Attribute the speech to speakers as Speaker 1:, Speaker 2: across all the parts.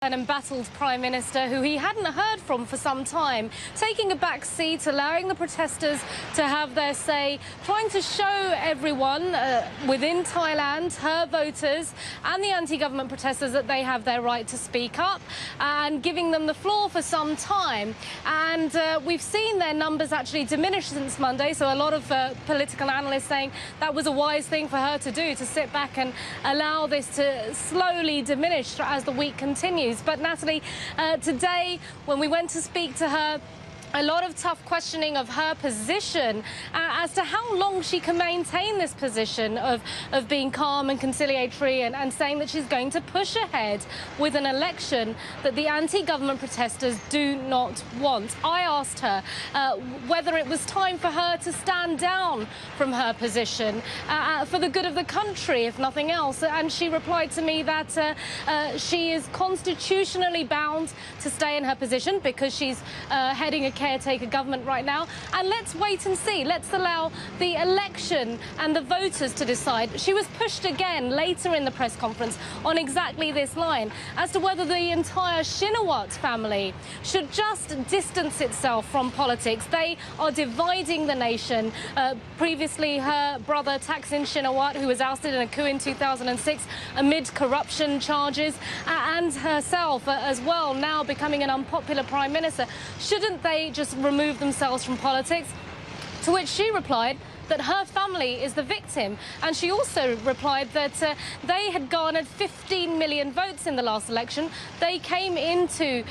Speaker 1: An embattled Prime Minister who he hadn't heard from for some time, taking a back seat, allowing the protesters to have their say, trying to show everyone within Thailand, her voters and the anti-government protesters, that they have their right to speak up, and giving them the floor for some time. And we've seen their numbers actually diminish since Monday, so a lot of political analysts saying that was a wise thing for her to do, to sit back and allow this to slowly diminish as the week continues. But Natalie, today, when we went to speak to her, a lot of tough questioning of her position as to how long she can maintain this position of being calm and conciliatory and saying that she's going to push ahead with an election that the anti-government protesters do not want. I asked her whether it was time for her to stand down from her position for the good of the country, if nothing else. And she replied to me that she is constitutionally bound to stay in her position because she's heading a caretaker government right now. And let's wait and see. Let's allow the election and the voters to decide. She was pushed again later in the press conference on exactly this line as to whether the entire Shinawatra family should just distance itself from politics. They are dividing the nation. Previously, her brother Thaksin Shinawatra, who was ousted in a coup in 2006 amid corruption charges, and herself as well, now becoming an unpopular prime minister. Shouldn't they just remove themselves from politics? To which she replied that her family is the victim. And she also replied that they had garnered 15 million votes in the last election. They came into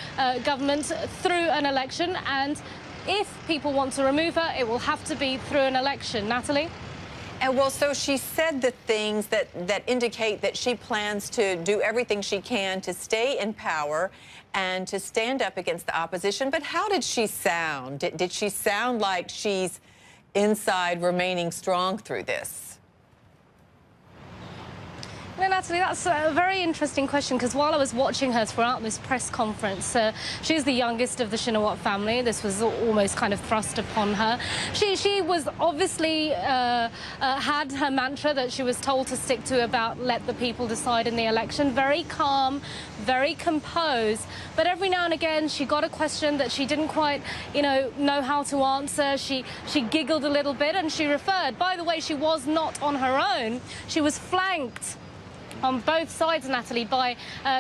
Speaker 1: government through an election, and if people want to remove her, it will have to be through an election. Natalie?
Speaker 2: And well, so she said the things that indicate that she plans to do everything she can to stay in power and to stand up against the opposition. But how did she sound? Did she sound like she's inside remaining strong through this?
Speaker 1: No, Natalie, that's a very interesting question, because while I was watching her throughout this press conference, she's the youngest of the Shinawatra family. This was almost kind of thrust upon her. She was obviously had her mantra that she was told to stick to about let the people decide in the election. Very calm, very composed. But every now and again, she got a question that she didn't quite, know how to answer. She giggled a little bit, and she referred. By the way, she was not on her own. She was flanked on both sides, Natalie, by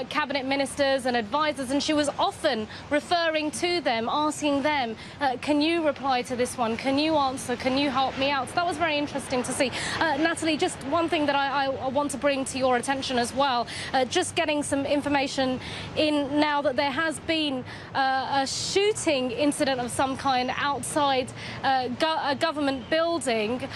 Speaker 1: cabinet ministers and advisors, and she was often referring to them, asking them, can you reply to this one? Can you answer? Can you help me out? So that was very interesting to see. Natalie, just one thing that I want to bring to your attention as well, just getting some information in now that there has been a shooting incident of some kind outside a government building.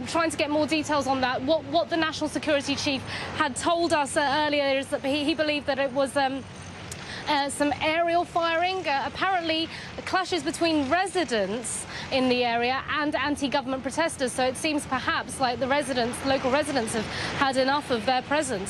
Speaker 1: Trying to get more details on that. What the National Security Chief had told us earlier is that he believed that it was some aerial firing, apparently clashes between residents in the area and anti-government protesters. So it seems perhaps like the local residents have had enough of their presence.